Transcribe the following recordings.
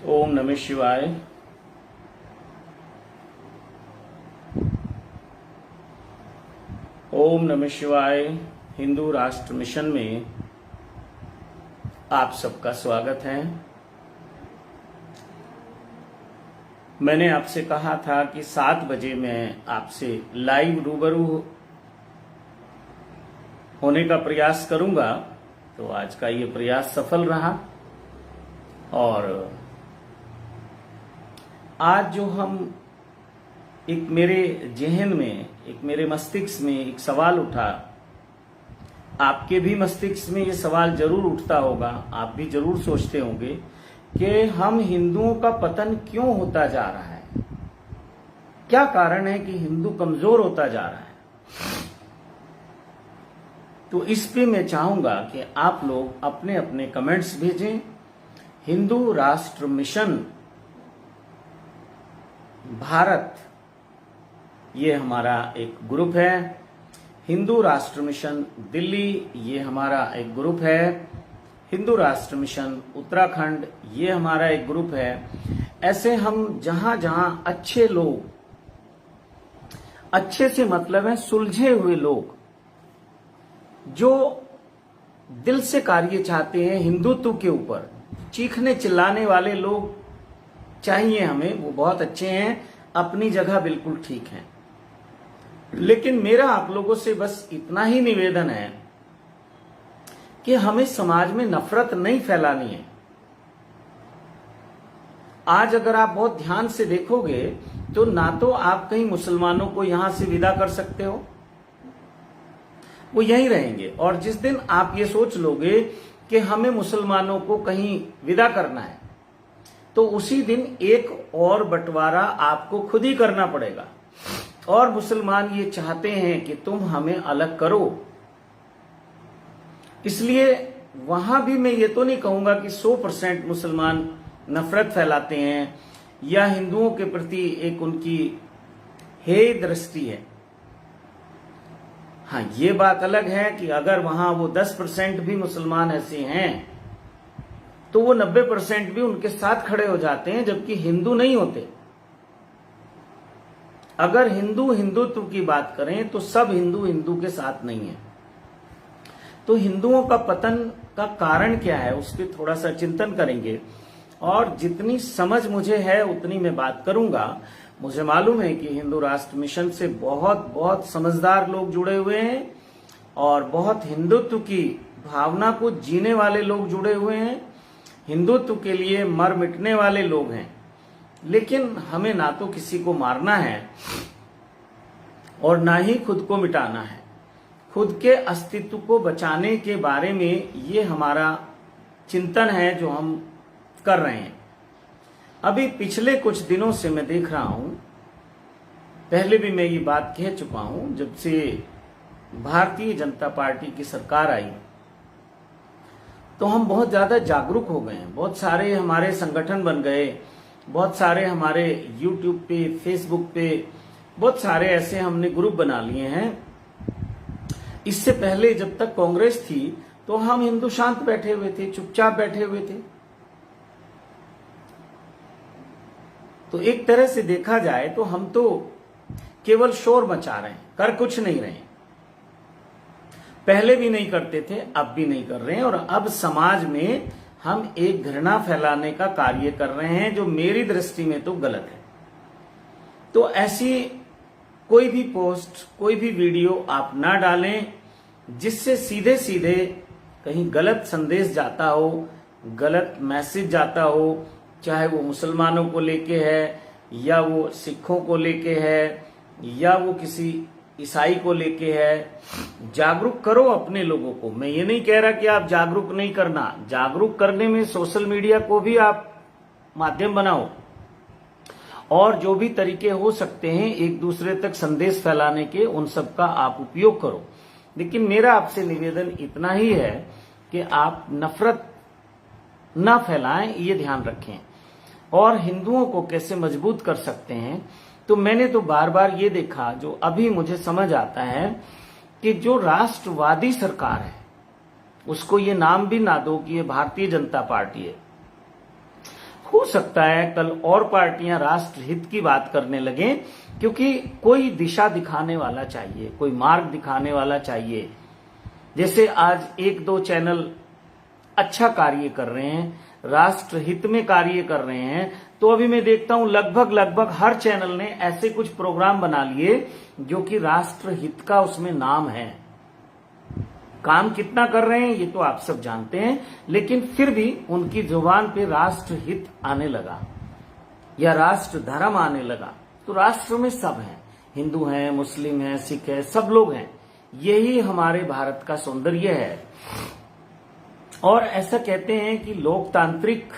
ओम नमः शिवाय। ओम नमः शिवाय। हिंदू राष्ट्र मिशन में आप सबका स्वागत है। मैंने आपसे कहा था कि 7 बजे मैं आपसे लाइव रूबरू होने का प्रयास करूंगा, तो आज का ये प्रयास सफल रहा। और आज जो हम एक मेरे जहन में, एक मेरे मस्तिष्क में एक सवाल उठा, आपके भी मस्तिष्क में ये सवाल जरूर उठता होगा, आप भी जरूर सोचते होंगे कि हम हिंदुओं का पतन क्यों होता जा रहा है, क्या कारण है कि हिंदू कमजोर होता जा रहा है। तो इस पे मैं चाहूंगा कि आप लोग अपने अपने कमेंट्स भेजें। हिंदू राष्ट्र मिशन भारत, ये हमारा एक ग्रुप है। हिंदू राष्ट्र मिशन दिल्ली, ये हमारा एक ग्रुप है। हिंदू राष्ट्र मिशन उत्तराखंड, ये हमारा एक ग्रुप है। ऐसे हम जहां जहां अच्छे लोग, अच्छे से मतलब है सुलझे हुए लोग, जो दिल से कार्य चाहते हैं हिंदुत्व के ऊपर, चीखने चिल्लाने वाले लोग चाहिए हमें, वो बहुत अच्छे हैं, अपनी जगह बिल्कुल ठीक हैं। लेकिन मेरा आप लोगों से बस इतना ही निवेदन है कि हमें समाज में नफरत नहीं फैलानी है। आज अगर आप बहुत ध्यान से देखोगे तो ना तो आप कहीं मुसलमानों को यहां से विदा कर सकते हो, वो यहीं रहेंगे। और जिस दिन आप ये सोच लोगे कि हमें मुसलमानों को कहीं विदा करना है, तो उसी दिन एक और बंटवारा आपको खुद ही करना पड़ेगा। और मुसलमान ये चाहते हैं कि तुम हमें अलग करो। इसलिए वहां भी मैं ये तो नहीं कहूंगा कि 100% मुसलमान नफरत फैलाते हैं या हिंदुओं के प्रति एक उनकी हेय दृष्टि है। हाँ, ये बात अलग है कि अगर वहां वो 10% भी मुसलमान ऐसे हैं तो वो 90% भी उनके साथ खड़े हो जाते हैं, जबकि हिंदू नहीं होते। अगर हिंदू हिंदुत्व की बात करें तो सब हिंदू हिंदू के साथ नहीं है। तो हिंदुओं का पतन का कारण क्या है, उस पर थोड़ा सा चिंतन करेंगे। और जितनी समझ मुझे है उतनी मैं बात करूंगा। मुझे मालूम है कि हिंदू राष्ट्र मिशन से बहुत बहुत समझदार लोग जुड़े हुए हैं और बहुत हिंदुत्व की भावना को जीने वाले लोग जुड़े हुए हैं, हिंदुत्व के लिए मर मिटने वाले लोग हैं। लेकिन हमें ना तो किसी को मारना है और ना ही खुद को मिटाना है। खुद के अस्तित्व को बचाने के बारे में ये हमारा चिंतन है जो हम कर रहे हैं। अभी पिछले कुछ दिनों से मैं देख रहा हूं, पहले भी मैं ये बात कह चुका हूं, जब से भारतीय जनता पार्टी की सरकार आई तो हम बहुत ज्यादा जागरूक हो गए हैं। बहुत सारे हमारे संगठन बन गए, बहुत सारे हमारे YouTube पे, Facebook पे बहुत सारे ऐसे हमने ग्रुप बना लिए हैं। इससे पहले जब तक कांग्रेस थी तो हम हिंदू शांत बैठे हुए थे, चुपचाप बैठे हुए थे। तो एक तरह से देखा जाए तो हम तो केवल शोर मचा रहे हैं, कर कुछ नहीं रहे हैं। पहले भी नहीं करते थे, अब भी नहीं कर रहे हैं। और अब समाज में हम एक घृणा फैलाने का कार्य कर रहे हैं, जो मेरी दृष्टि में तो गलत है। तो ऐसी कोई भी पोस्ट, कोई भी वीडियो आप ना डालें जिससे सीधे सीधे कहीं गलत संदेश जाता हो, गलत मैसेज जाता हो, चाहे वो मुसलमानों को लेके है या वो सिखों को लेके है या वो किसी ईसाई को लेके है। जागरूक करो अपने लोगों को। मैं ये नहीं कह रहा कि आप जागरूक नहीं करना, जागरूक करने में सोशल मीडिया को भी आप माध्यम बनाओ और जो भी तरीके हो सकते हैं एक दूसरे तक संदेश फैलाने के, उन सब का आप उपयोग करो। लेकिन मेरा आपसे निवेदन इतना ही है कि आप नफरत ना फैलाएं, ये ध्यान रखें। और हिंदुओं को कैसे मजबूत कर सकते हैं, तो मैंने तो बार बार ये देखा, जो अभी मुझे समझ आता है कि जो राष्ट्रवादी सरकार है, उसको ये नाम भी ना दो कि ये भारतीय जनता पार्टी है, हो सकता है कल और पार्टियां राष्ट्र हित की बात करने लगे, क्योंकि कोई दिशा दिखाने वाला चाहिए, कोई मार्ग दिखाने वाला चाहिए। जैसे आज एक दो चैनल अच्छा कार्य कर रहे हैं, राष्ट्र हित में कार्य कर रहे हैं, तो अभी मैं देखता हूं लगभग हर चैनल ने ऐसे कुछ प्रोग्राम बना लिए जो कि राष्ट्र हित का उसमें नाम है। काम कितना कर रहे हैं ये तो आप सब जानते हैं, लेकिन फिर भी उनकी जुबान पे राष्ट्र हित आने लगा या राष्ट्र धर्म आने लगा। तो राष्ट्र में सब हैं, हिंदू हैं, मुस्लिम हैं, सिख हैं, सब लोग हैं। यही हमारे भारत का सौंदर्य है। और ऐसा कहते हैं कि लोकतांत्रिक,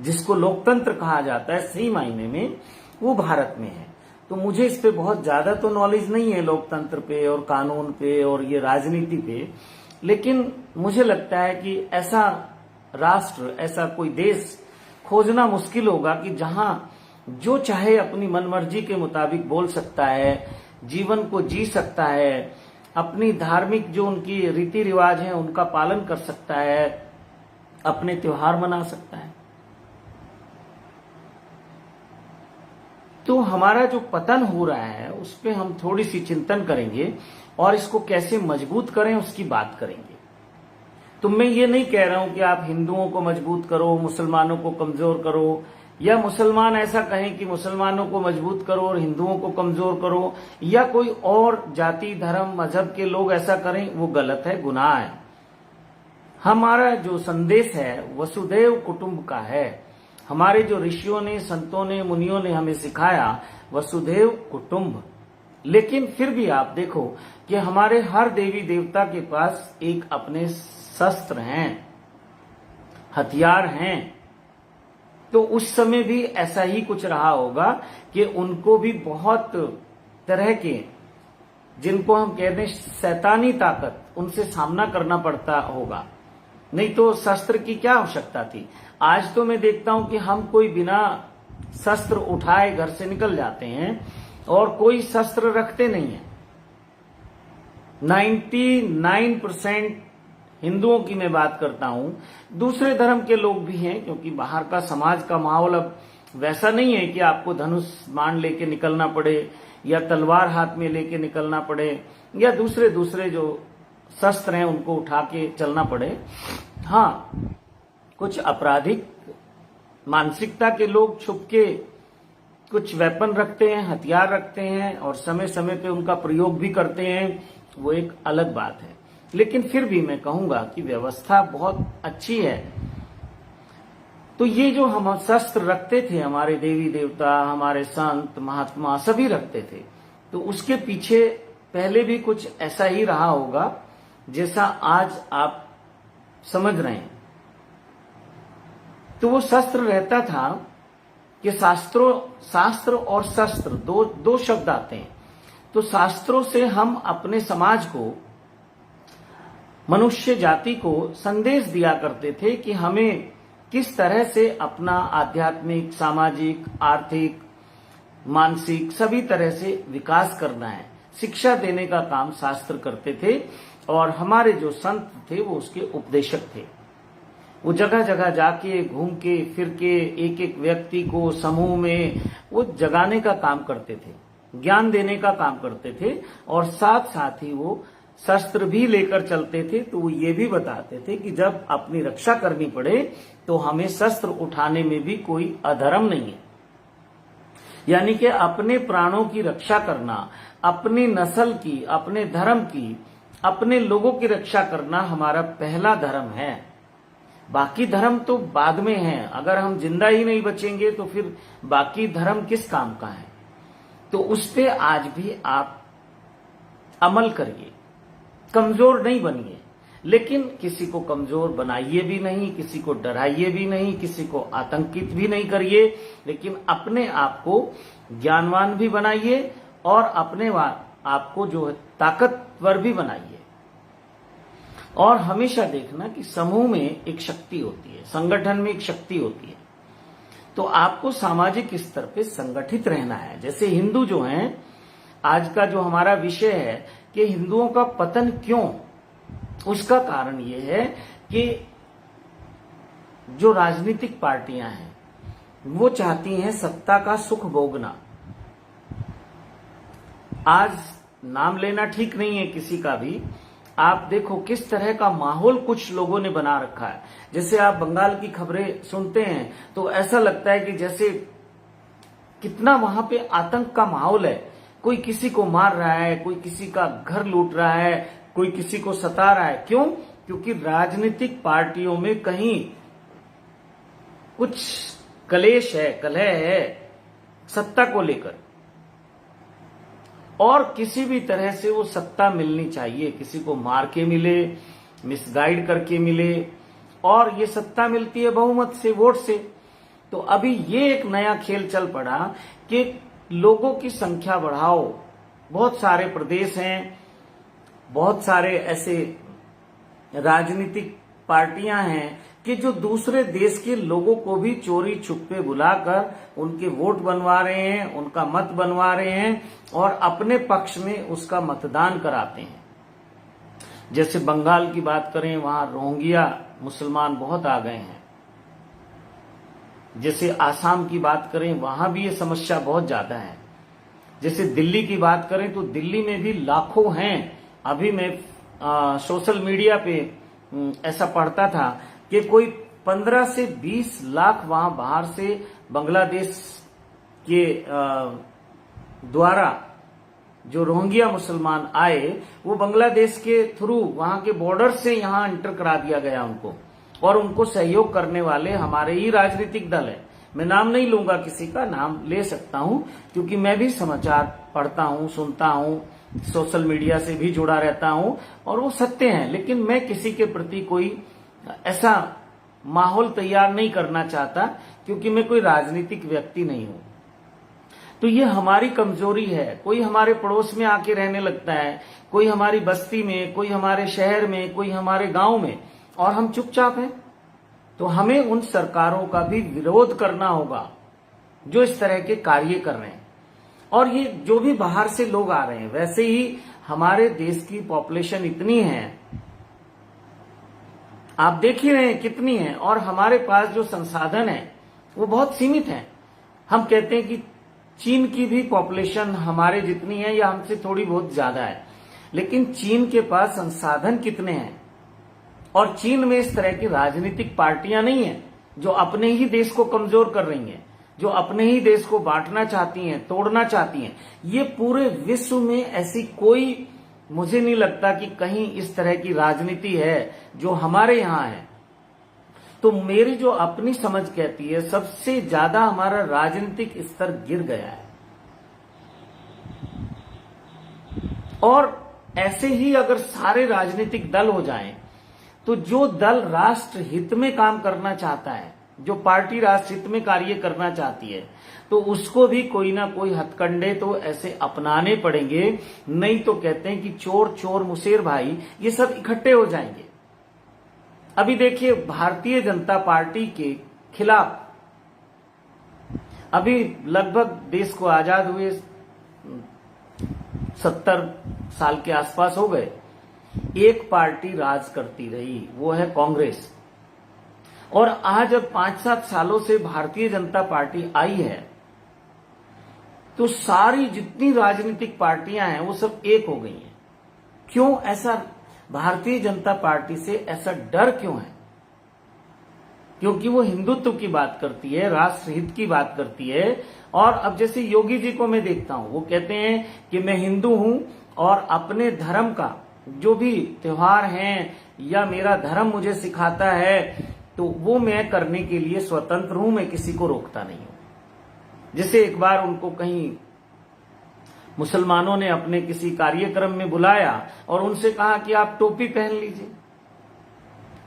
जिसको लोकतंत्र कहा जाता है सही मायने में, वो भारत में है। तो मुझे इस पे बहुत ज्यादा तो नॉलेज नहीं है, लोकतंत्र पे और कानून पे और ये राजनीति पे, लेकिन मुझे लगता है कि ऐसा राष्ट्र, ऐसा कोई देश खोजना मुश्किल होगा कि जहां जो चाहे अपनी मनमर्जी के मुताबिक बोल सकता है, जीवन को जी सकता है, अपनी धार्मिक जो उनकी रीति रिवाज है उनका पालन कर सकता है, अपने त्योहार मना सकता है। तो हमारा जो पतन हो रहा है उस पे हम थोड़ी सी चिंतन करेंगे और इसको कैसे मजबूत करें उसकी बात करेंगे। तो मैं ये नहीं कह रहा हूं कि आप हिंदुओं को मजबूत करो, मुसलमानों को कमजोर करो, या मुसलमान ऐसा कहें कि मुसलमानों को मजबूत करो और हिंदुओं को कमजोर करो, या कोई और जाति धर्म मजहब के लोग ऐसा करें, वो गलत है, गुनाह है। हमारा जो संदेश है वसुधैव कुटुंब का है। हमारे जो ऋषियों ने, संतों ने, मुनियों ने हमें सिखाया वसुधैव कुटुंब। लेकिन फिर भी आप देखो कि हमारे हर देवी देवता के पास एक अपने शस्त्र हैं, हथियार हैं। तो उस समय भी ऐसा ही कुछ रहा होगा कि उनको भी बहुत तरह के, जिनको हम कहते हैं शैतानी ताकत, उनसे सामना करना पड़ता होगा। नहीं तो शस्त्र की क्या आवश्यकता थी। आज तो मैं देखता हूं कि हम कोई बिना शस्त्र उठाए घर से निकल जाते हैं और कोई शस्त्र रखते नहीं है। 99% हिंदुओं की मैं बात करता हूं, दूसरे धर्म के लोग भी हैं, क्योंकि बाहर का समाज का माहौल अब वैसा नहीं है कि आपको धनुष बाण लेके निकलना पड़े या तलवार हाथ में लेके निकलना पड़े या दूसरे जो शस्त्र हैं उनको उठा के चलना पड़े। हाँ, कुछ आपराधिक मानसिकता के लोग छुप के कुछ वेपन रखते हैं, हथियार रखते हैं और समय समय पे उनका प्रयोग भी करते हैं, वो एक अलग बात है। लेकिन फिर भी मैं कहूंगा कि व्यवस्था बहुत अच्छी है। तो ये जो हम शस्त्र रखते थे, हमारे देवी देवता, हमारे संत महात्मा सभी रखते थे, तो उसके पीछे पहले भी कुछ ऐसा ही रहा होगा जैसा आज आप समझ रहे हैं। तो वो शस्त्र रहता था कि शास्त्र और शस्त्र दो शब्द आते हैं। तो शास्त्रों से हम अपने समाज को, मनुष्य जाति को संदेश दिया करते थे कि हमें किस तरह से अपना आध्यात्मिक, सामाजिक, आर्थिक, मानसिक सभी तरह से विकास करना है। शिक्षा देने का काम शास्त्र करते थे और हमारे जो संत थे वो उसके उपदेशक थे। वो जगह जगह जाके, घूम के, फिर के एक एक व्यक्ति को समूह में वो जगाने का काम करते थे, ज्ञान देने का काम करते थे और साथ साथ ही वो शस्त्र भी लेकर चलते थे। तो वो ये भी बताते थे कि जब अपनी रक्षा करनी पड़े तो हमें शस्त्र उठाने में भी कोई अधर्म नहीं है। यानी कि अपने प्राणों की रक्षा करना, अपनी नस्ल की, अपने धर्म की, अपने लोगों की रक्षा करना हमारा पहला धर्म है। बाकी धर्म तो बाद में है। अगर हम जिंदा ही नहीं बचेंगे तो फिर बाकी धर्म किस काम का है। तो उस पे आज भी आप अमल करिए, कमजोर नहीं बनिए, लेकिन किसी को कमजोर बनाइए भी नहीं, किसी को डराइए भी नहीं, किसी को आतंकित भी नहीं करिए, लेकिन अपने आप को ज्ञानवान भी बनाइए और अपने आप को जो है ताकतवर भी बनाइए। और हमेशा देखना कि समूह में एक शक्ति होती है, संगठन में एक शक्ति होती है। तो आपको सामाजिक स्तर पे संगठित रहना है। जैसे हिंदू जो हैं, आज का जो हमारा विषय है कि हिंदुओं का पतन क्यों, उसका कारण ये है कि जो राजनीतिक पार्टियां हैं वो चाहती हैं सत्ता का सुख भोगना। आज नाम लेना ठीक नहीं है किसी का भी, आप देखो किस तरह का माहौल कुछ लोगों ने बना रखा है। जैसे आप बंगाल की खबरें सुनते हैं तो ऐसा लगता है कि जैसे कितना वहां पे आतंक का माहौल है, कोई किसी को मार रहा है, कोई किसी का घर लूट रहा है, कोई किसी को सता रहा है। क्यों? क्योंकि राजनीतिक पार्टियों में कहीं कुछ कलेश है, कलह है सत्ता को लेकर, और किसी भी तरह से वो सत्ता मिलनी चाहिए। किसी को मार के मिले, मिसगाइड करके मिले, और ये सत्ता मिलती है बहुमत से, वोट से। तो अभी ये एक नया खेल चल पड़ा कि लोगों की संख्या बढ़ाओ। बहुत सारे प्रदेश हैं, बहुत सारे ऐसे राजनीतिक पार्टियां हैं कि जो दूसरे देश के लोगों को भी चोरी छुपे बुलाकर उनके वोट बनवा रहे हैं, उनका मत बनवा रहे हैं और अपने पक्ष में उसका मतदान कराते हैं। जैसे बंगाल की बात करें, वहां रोहिंग्या मुसलमान बहुत आ गए हैं। जैसे आसाम की बात करें, वहां भी ये समस्या बहुत ज्यादा है। जैसे दिल्ली की बात करें तो दिल्ली में भी लाखों हैं। अभी मैं सोशल मीडिया पे ऐसा पढ़ता था कि कोई 15 से 20 लाख वहां बाहर से बांग्लादेश के द्वारा जो रोहिंग्या मुसलमान आए, वो बांग्लादेश के थ्रू वहां के बॉर्डर से यहां एंटर करा दिया गया उनको, और उनको सहयोग करने वाले हमारे ही राजनीतिक दल है। मैं नाम नहीं लूंगा, किसी का नाम ले सकता हूं क्योंकि मैं भी समाचार पढ़ता हूं, सुनता हूं, सोशल मीडिया से भी जुड़ा रहता हूं और वो सत्य हैं। लेकिन मैं किसी के प्रति कोई ऐसा माहौल तैयार नहीं करना चाहता क्योंकि मैं कोई राजनीतिक व्यक्ति नहीं हूं। तो ये हमारी कमजोरी है। कोई हमारे पड़ोस में आके रहने लगता है, कोई हमारी बस्ती में, कोई हमारे शहर में, कोई हमारे गांव में, और हम चुपचाप हैं। तो हमें उन सरकारों का भी विरोध करना होगा जो इस तरह के कार्य कर रहे हैं। और ये जो भी बाहर से लोग आ रहे हैं, वैसे ही हमारे देश की पॉपुलेशन इतनी है, आप देख ही रहे हैं कितनी है, और हमारे पास जो संसाधन है वो बहुत सीमित है। हम कहते हैं कि चीन की भी पॉपुलेशन हमारे जितनी है या हमसे थोड़ी बहुत ज्यादा है, लेकिन चीन के पास संसाधन कितने हैं। और चीन में इस तरह की राजनीतिक पार्टियां नहीं है जो अपने ही देश को कमजोर कर रही हैं, जो अपने ही देश को बांटना चाहती हैं, तोड़ना चाहती हैं। ये पूरे विश्व में ऐसी कोई, मुझे नहीं लगता कि कहीं इस तरह की राजनीति है जो हमारे यहां है। तो मेरी जो अपनी समझ कहती है, सबसे ज्यादा हमारा राजनीतिक स्तर गिर गया है। और ऐसे ही अगर सारे राजनीतिक दल हो जाएं, तो जो दल राष्ट्र हित में काम करना चाहता है, जो पार्टी राष्ट्र हित में कार्य करना चाहती है, तो उसको भी कोई ना कोई हथकंडे तो ऐसे अपनाने पड़ेंगे। नहीं तो कहते हैं कि चोर चोर मुसेर भाई, ये सब इकट्ठे हो जाएंगे। अभी देखिए, भारतीय जनता पार्टी के खिलाफ अभी लगभग देश को आजाद हुए 70 साल के आसपास हो गए, एक पार्टी राज करती रही, वो है कांग्रेस। और आज अब 5-7 सालों से भारतीय जनता पार्टी आई है, तो सारी जितनी राजनीतिक पार्टियां हैं वो सब एक हो गई हैं। क्यों ऐसा? भारतीय जनता पार्टी से ऐसा डर क्यों है? क्योंकि वो हिंदुत्व की बात करती है, राष्ट्रहित की बात करती है। और अब जैसे योगी जी को मैं देखता हूं, वो कहते हैं कि मैं हिंदू हूं और अपने धर्म का जो भी त्योहार हैं या मेरा धर्म मुझे सिखाता है तो वो मैं करने के लिए स्वतंत्र हूं, मैं किसी को रोकता नहीं हूं। जैसे एक बार उनको कहीं मुसलमानों ने अपने किसी कार्यक्रम में बुलाया और उनसे कहा कि आप टोपी पहन लीजिए।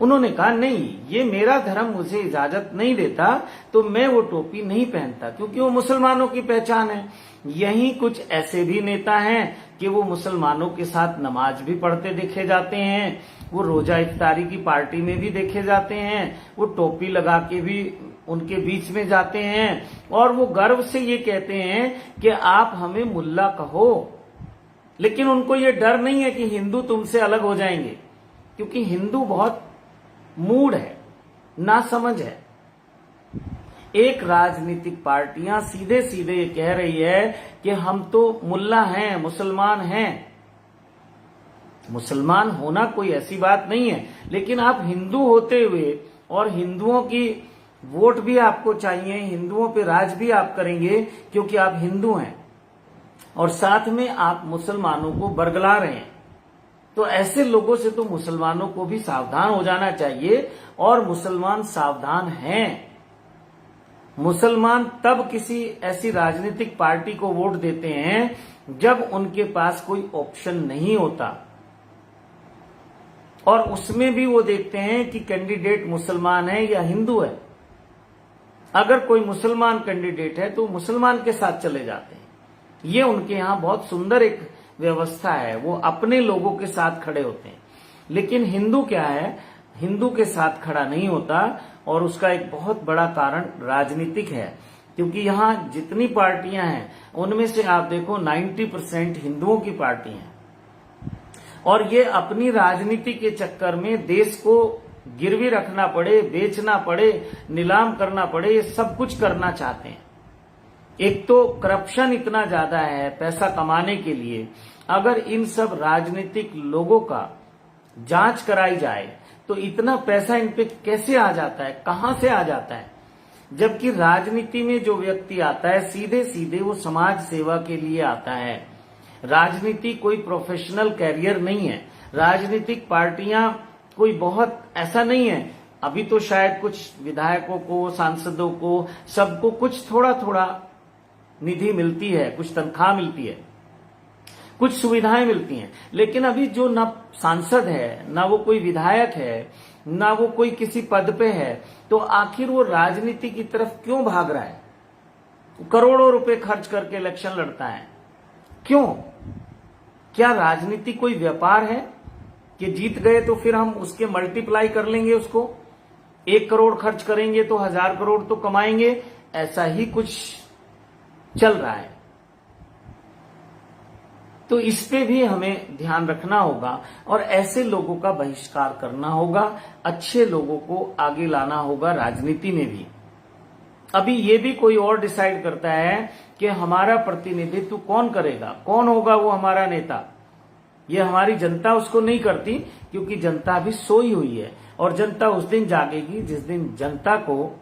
उन्होंने कहा नहीं, ये मेरा धर्म मुझे इजाजत नहीं देता, तो मैं वो टोपी नहीं पहनता, क्योंकि वो मुसलमानों की पहचान है। यही कुछ ऐसे भी नेता हैं कि वो मुसलमानों के साथ नमाज भी पढ़ते देखे जाते हैं, वो रोजा इफ्तारी की पार्टी में भी देखे जाते हैं, वो टोपी लगा के भी उनके बीच में जाते हैं, और वो गर्व से ये कहते हैं कि आप हमें मुल्ला कहो। लेकिन उनको ये डर नहीं है कि हिंदू तुमसे अलग हो जाएंगे, क्योंकि हिंदू बहुत मूड है, नासमझ है। एक राजनीतिक पार्टियां सीधे सीधे ये कह रही है कि हम तो मुल्ला हैं, मुसलमान हैं। मुसलमान होना कोई ऐसी बात नहीं है, लेकिन आप हिंदू होते हुए और हिंदुओं की वोट भी आपको चाहिए, हिंदुओं पे राज भी आप करेंगे क्योंकि आप हिंदू हैं, और साथ में आप मुसलमानों को बरगला रहे हैं। तो ऐसे लोगों से तो मुसलमानों को भी सावधान हो जाना चाहिए, और मुसलमान सावधान हैं। मुसलमान तब किसी ऐसी राजनीतिक पार्टी को वोट देते हैं जब उनके पास कोई ऑप्शन नहीं होता, और उसमें भी वो देखते हैं कि कैंडिडेट मुसलमान है या हिंदू है। अगर कोई मुसलमान कैंडिडेट है तो मुसलमान के साथ चले जाते हैं। ये उनके यहाँ बहुत सुंदर एक व्यवस्था है, वो अपने लोगों के साथ खड़े होते हैं। लेकिन हिंदू क्या है, हिंदू के साथ खड़ा नहीं होता, और उसका एक बहुत बड़ा कारण राजनीतिक है। क्योंकि यहाँ जितनी पार्टियां हैं उनमें से आप देखो 90% हिंदुओं की पार्टी हैं, और ये अपनी राजनीति के चक्कर में देश को गिरवी रखना पड़े, बेचना पड़े, नीलाम करना पड़े, ये सब कुछ करना चाहते हैं। एक तो करप्शन इतना ज्यादा है पैसा कमाने के लिए। अगर इन सब राजनीतिक लोगों का जांच कराई जाए तो इतना पैसा इन पे कैसे आ जाता है, कहां से आ जाता है? जबकि राजनीति में जो व्यक्ति आता है सीधे सीधे वो समाज सेवा के लिए आता है। राजनीति कोई प्रोफेशनल कैरियर नहीं है। राजनीतिक पार्टियां कोई बहुत ऐसा नहीं है। अभी तो शायद कुछ विधायकों को, सांसदों को, सबको कुछ थोड़ा थोड़ा निधि मिलती है, कुछ तनख्वाह मिलती है, कुछ सुविधाएं मिलती हैं। लेकिन अभी जो ना सांसद है, ना वो कोई विधायक है, ना वो कोई किसी पद पे है, तो आखिर वो राजनीति की तरफ क्यों भाग रहा है? करोड़ों रुपए खर्च करके इलेक्शन लड़ता है, क्यों? क्या राजनीति कोई व्यापार है कि जीत गए तो फिर हम उसके मल्टीप्लाई कर लेंगे उसको? 1 करोड़ खर्च करेंगे तो 1000 करोड़ तो कमाएंगे, ऐसा ही कुछ चल रहा है। तो इस पे भी हमें ध्यान रखना होगा, और ऐसे लोगों का बहिष्कार करना होगा, अच्छे लोगों को आगे लाना होगा राजनीति में भी। अभी ये भी कोई और डिसाइड करता है कि हमारा प्रतिनिधित्व कौन करेगा, कौन होगा वो हमारा नेता। ये हमारी जनता उसको नहीं करती, क्योंकि जनता अभी सोई हुई है, और जनता उस दिन जागेगी जिस दिन जनता को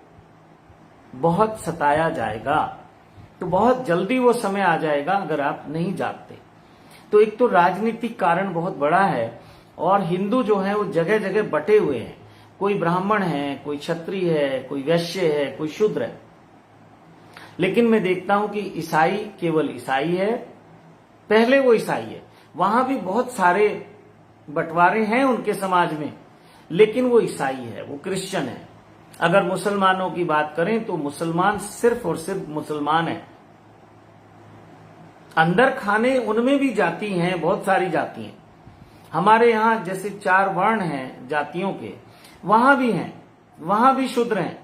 बहुत सताया जाएगा। तो बहुत जल्दी वो समय आ जाएगा अगर आप नहीं जागते। तो एक तो राजनीतिक कारण बहुत बड़ा है, और हिंदू जो है वो जगह जगह बटे हुए हैं। कोई ब्राह्मण है, कोई क्षत्रिय है, कोई वैश्य है, कोई शूद्र है। लेकिन मैं देखता हूं कि ईसाई केवल ईसाई है, पहले वो ईसाई है। वहां भी बहुत सारे बंटवारे हैं उनके समाज में, लेकिन वो ईसाई है, वो क्रिश्चियन है। अगर मुसलमानों की बात करें तो मुसलमान सिर्फ और सिर्फ मुसलमान है। अंदर खाने उनमें भी जाति हैं, बहुत सारी जाति हैं। हमारे यहाँ जैसे 4 वर्ण हैं जातियों के, वहां भी हैं, वहां भी शूद्र हैं,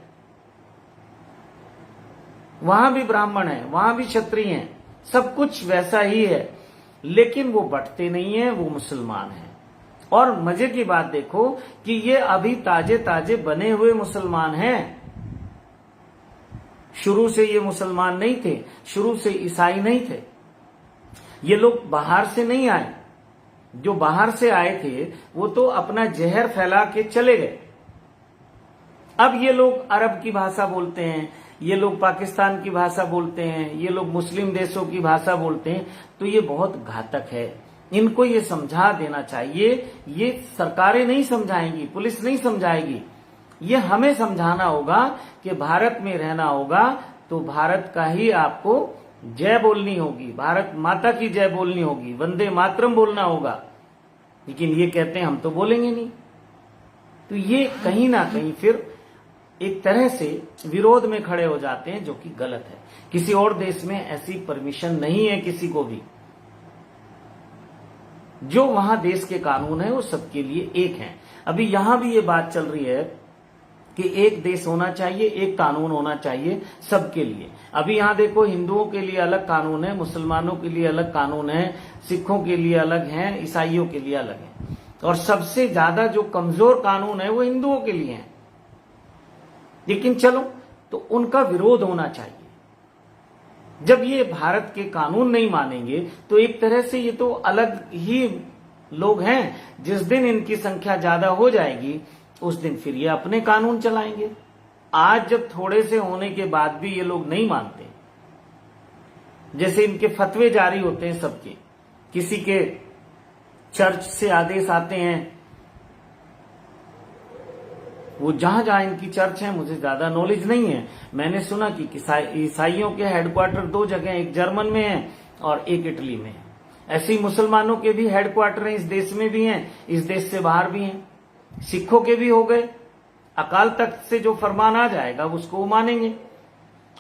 वहां भी ब्राह्मण हैं, वहां भी क्षत्रिय हैं, सब कुछ वैसा ही है। लेकिन वो बंटते नहीं है, वो मुसलमान हैं। और मजे की बात देखो कि ये अभी ताजे ताजे बने हुए मुसलमान हैं। शुरू से ये मुसलमान नहीं थे, शुरू से ईसाई नहीं थे। ये लोग बाहर से नहीं आए। जो बाहर से आए थे वो तो अपना जहर फैला के चले गए। अब ये लोग अरब की भाषा बोलते हैं, ये लोग पाकिस्तान की भाषा बोलते हैं, ये लोग मुस्लिम देशों की भाषा बोलते हैं। तो ये बहुत घातक है। इनको ये समझा देना चाहिए। ये सरकारें नहीं समझाएंगी, पुलिस नहीं समझाएगी, ये हमें समझाना होगा कि भारत में रहना होगा तो भारत का ही आपको जय बोलनी होगी, भारत माता की जय बोलनी होगी, वंदे मातरम बोलना होगा। लेकिन ये कहते हैं हम तो बोलेंगे नहीं। तो ये कहीं ना कहीं फिर एक तरह से विरोध में खड़े हो जाते हैं, जो कि गलत है। किसी और देश में ऐसी परमिशन नहीं है किसी को भी। जो वहां देश के कानून है वो सबके लिए एक है। अभी यहां भी ये बात चल रही है कि एक देश होना चाहिए, एक कानून होना चाहिए सबके लिए। अभी यहां देखो, हिंदुओं के लिए अलग कानून है, मुसलमानों के लिए अलग कानून है, सिखों के लिए अलग है, ईसाइयों के लिए अलग है। और सबसे ज्यादा जो कमजोर कानून है वो हिंदुओं के लिए है। लेकिन चलो, तो उनका विरोध होना चाहिए। जब ये भारत के कानून नहीं मानेंगे तो एक तरह से ये तो अलग ही लोग हैं। जिस दिन इनकी संख्या ज्यादा हो जाएगी उस दिन फिर ये अपने कानून चलाएंगे। आज जब थोड़े से होने के बाद भी ये लोग नहीं मानते, जैसे इनके फतवे जारी होते हैं सबके, किसी के चर्च से आदेश आते हैं, वो जहां जहां इनकी चर्च है, मुझे ज्यादा नॉलेज नहीं है, मैंने सुना कि ईसाइयों के हेडक्वार्टर 2 जगह, एक जर्मन में है और एक इटली में है। ऐसे ही मुसलमानों के भी हेडक्वार्टर हैं, इस देश में भी हैं, इस देश से बाहर भी हैं। सिखों के भी हो गए। अकाल तख्त से जो फरमान आ जाएगा उसको वो मानेंगे।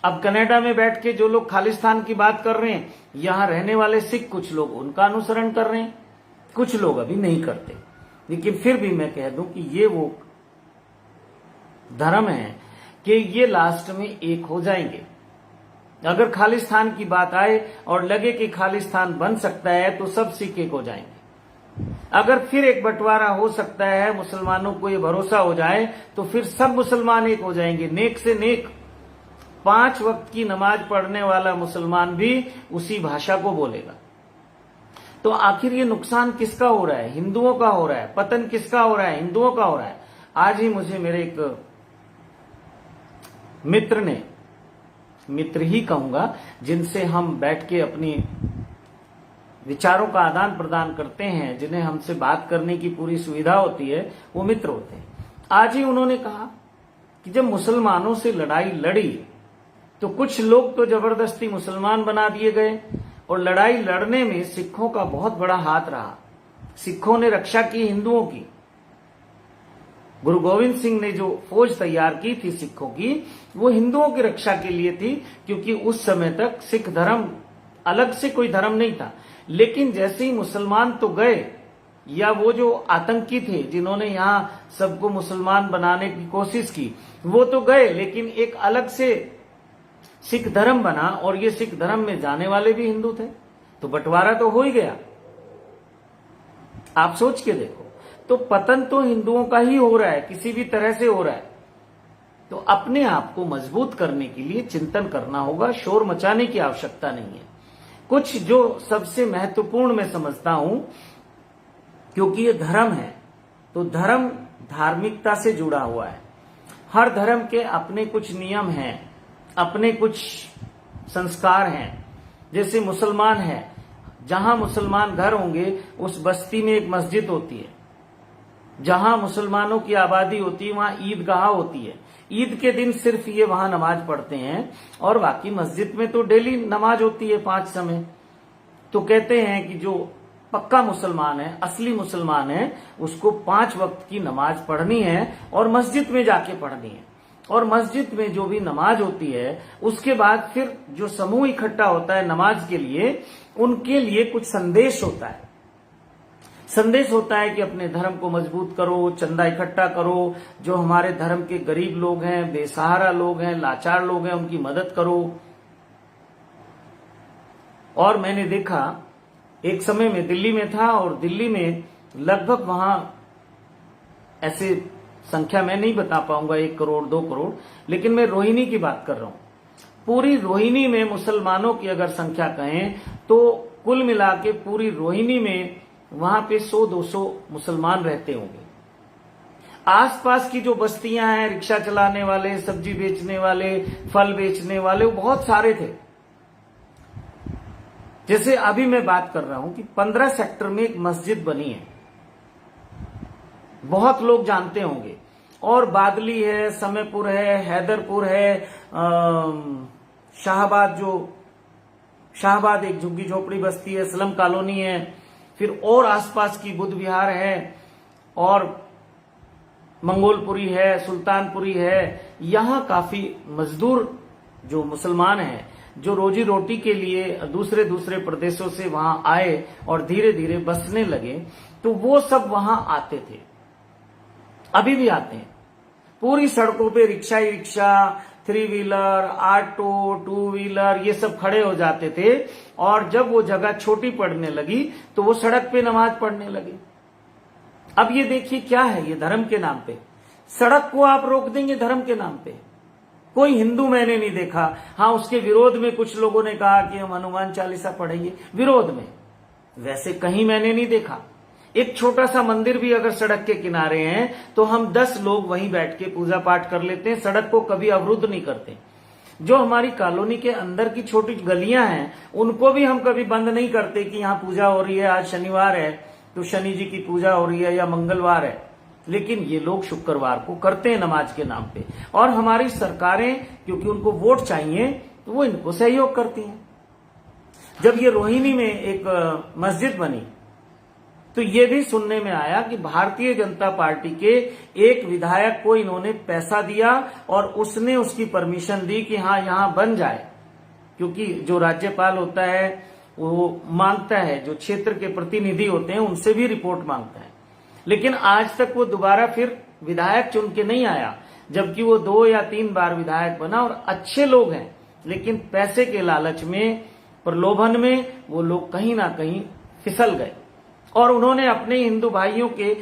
अब कनाडा में बैठ के जो लोग खालिस्तान की बात कर रहे हैं, यहां रहने वाले सिख कुछ लोग उनका अनुसरण कर रहे हैं, कुछ लोग अभी नहीं करते। लेकिन फिर भी मैं कह दूं कि ये वो धर्म है कि ये लास्ट में एक हो जाएंगे। अगर खालिस्तान की बात आए और लगे कि खालिस्तान बन सकता है तो सब सिख एक हो जाएंगे। अगर फिर एक बंटवारा हो सकता है, मुसलमानों को ये भरोसा हो जाए, तो फिर सब मुसलमान एक हो जाएंगे। नेक से नेक 5 वक्त की नमाज पढ़ने वाला मुसलमान भी उसी भाषा को बोलेगा। तो आखिर ये नुकसान किसका हो रहा है? हिंदुओं का हो रहा है। पतन किसका हो रहा है? हिंदुओं का हो रहा है। आज ही मुझे मेरे एक मित्र ने, मित्र ही कहूंगा, जिनसे हम बैठ के अपनी विचारों का आदान प्रदान करते हैं, जिन्हें हमसे बात करने की पूरी सुविधा होती है, वो मित्र होते हैं। आज ही उन्होंने कहा कि जब मुसलमानों से लड़ाई लड़ी तो कुछ लोग तो जबरदस्ती मुसलमान बना दिए गए, और लड़ाई लड़ने में सिखों का बहुत बड़ा हाथ रहा। सिखों ने रक्षा की हिंदुओं की। गुरु गोविंद सिंह ने जो फौज तैयार की थी सिखों की, वो हिंदुओं की रक्षा के लिए थी, क्योंकि उस समय तक सिख धर्म अलग से कोई धर्म नहीं था। लेकिन जैसे ही मुसलमान तो गए, या वो जो आतंकी थे जिन्होंने यहां सबको मुसलमान बनाने की कोशिश की, वो तो गए, लेकिन एक अलग से सिख धर्म बना, और ये सिख धर्म में जाने वाले भी हिंदू थे। तो बंटवारा तो हो ही गया। आप सोच के देखो, तो पतन तो हिंदुओं का ही हो रहा है, किसी भी तरह से हो रहा है। तो अपने आप को मजबूत करने के लिए चिंतन करना होगा, शोर मचाने की आवश्यकता नहीं है। कुछ जो सबसे महत्वपूर्ण मैं समझता हूं, क्योंकि ये धर्म है, तो धर्म धार्मिकता से जुड़ा हुआ है। हर धर्म के अपने कुछ नियम हैं, अपने कुछ संस्कार हैं। जैसे मुसलमान है, जहां मुसलमान घर होंगे उस बस्ती में एक मस्जिद होती है। जहां मुसलमानों की आबादी होती है वहां ईदगाह होती है। ईद के दिन सिर्फ ये वहां नमाज पढ़ते हैं, और बाकी मस्जिद में तो डेली नमाज होती है 5 समय। तो कहते हैं कि जो पक्का मुसलमान है, असली मुसलमान है, उसको 5 वक्त की नमाज पढ़नी है और मस्जिद में जाके पढ़नी है। और मस्जिद में जो भी नमाज होती है, उसके बाद फिर जो समूह इकट्ठा होता है नमाज के लिए, उनके लिए कुछ संदेश होता है। संदेश होता है कि अपने धर्म को मजबूत करो, चंदा इकट्ठा करो, जो हमारे धर्म के गरीब लोग हैं, बेसहारा लोग हैं, लाचार लोग हैं, उनकी मदद करो। और मैंने देखा, एक समय में दिल्ली में था, और दिल्ली में लगभग वहां ऐसे संख्या मैं नहीं बता पाऊंगा 1 करोड़ 2 करोड़, लेकिन मैं रोहिणी की बात कर रहा हूं। पूरी रोहिणी में मुसलमानों की अगर संख्या कहें तो कुल मिला के पूरी रोहिणी में वहां पे 100-200 मुसलमान रहते होंगे। आसपास की जो बस्तियां हैं, रिक्शा चलाने वाले, सब्जी बेचने वाले, फल बेचने वाले, वो बहुत सारे थे। जैसे अभी मैं बात कर रहा हूं कि 15 सेक्टर में एक मस्जिद बनी है, बहुत लोग जानते होंगे। और बादली है, समयपुर है, हैदरपुर है, शाहबाद एक झुग्गी झोपड़ी बस्ती है, स्लम कॉलोनी है, फिर और आसपास की बुद्ध विहार है, और मंगोलपुरी है, सुल्तानपुरी है। यहां काफी मजदूर जो मुसलमान हैं, जो रोजी रोटी के लिए दूसरे प्रदेशों से वहां आए और धीरे धीरे बसने लगे, तो वो सब वहां आते थे, अभी भी आते हैं। पूरी सड़कों पे रिक्शा ही रिक्शा, 3 व्हीलर, ऑटो, 2 व्हीलर, ये सब खड़े हो जाते थे। और जब वो जगह छोटी पड़ने लगी तो वो सड़क पे नमाज पढ़ने लगे। अब ये देखिए क्या है, ये धर्म के नाम पे। सड़क को आप रोक देंगे धर्म के नाम पे। कोई हिंदू मैंने नहीं देखा। हाँ, उसके विरोध में कुछ लोगों ने कहा कि हम हनुमान चालीसा पढ़ेंगे, विरोध में, वैसे कहीं मैंने नहीं देखा। एक छोटा सा मंदिर भी अगर सड़क के किनारे है तो हम 10 लोग वहीं बैठ के पूजा पाठ कर लेते हैं, सड़क को कभी अवरुद्ध नहीं करते। जो हमारी कॉलोनी के अंदर की छोटी गलियां हैं उनको भी हम कभी बंद नहीं करते कि यहाँ पूजा हो रही है, आज शनिवार है तो शनि जी की पूजा हो रही है या मंगलवार है, लेकिन ये लोग शुक्रवार को करते हैं नमाज के नाम पे। और हमारी सरकारें क्योंकि उनको वोट चाहिए तो वो इनको सहयोग करती हैं। जब ये रोहिणी में एक मस्जिद बनी तो ये भी सुनने में आया कि भारतीय जनता पार्टी के एक विधायक को इन्होंने पैसा दिया और उसने उसकी परमिशन दी कि हाँ यहां बन जाए, क्योंकि जो राज्यपाल होता है वो मांगता है, जो क्षेत्र के प्रतिनिधि होते हैं उनसे भी रिपोर्ट मांगता है। लेकिन आज तक वो दोबारा फिर विधायक चुन के नहीं आया, जबकि वो 2 या 3 बार विधायक बना और अच्छे लोग हैं, लेकिन पैसे के लालच में, प्रलोभन में वो लोग कहीं ना कहीं फिसल गए और उन्होंने अपने हिंदू भाइयों के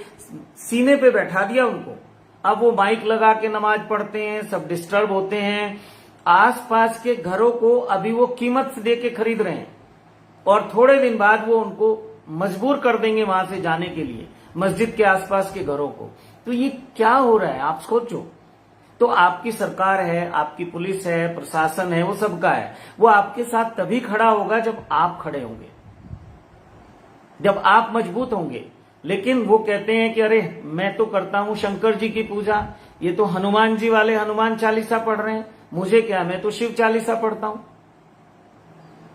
सीने पे बैठा दिया उनको। अब वो माइक लगा के नमाज पढ़ते हैं, सब डिस्टर्ब होते हैं। आसपास के घरों को अभी वो कीमत दे के खरीद रहे हैं और थोड़े दिन बाद वो उनको मजबूर कर देंगे वहां से जाने के लिए, मस्जिद के आसपास के घरों को। तो ये क्या हो रहा है आप सोचो। तो आपकी सरकार है, आपकी पुलिस है, प्रशासन है, वो सबका है, वो आपके साथ तभी खड़ा होगा जब आप खड़े होंगे, जब आप मजबूत होंगे। लेकिन वो कहते हैं कि अरे मैं तो करता हूं शंकर जी की पूजा, ये तो हनुमान जी वाले हनुमान चालीसा पढ़ रहे हैं, मुझे क्या, मैं तो शिव चालीसा पढ़ता हूं।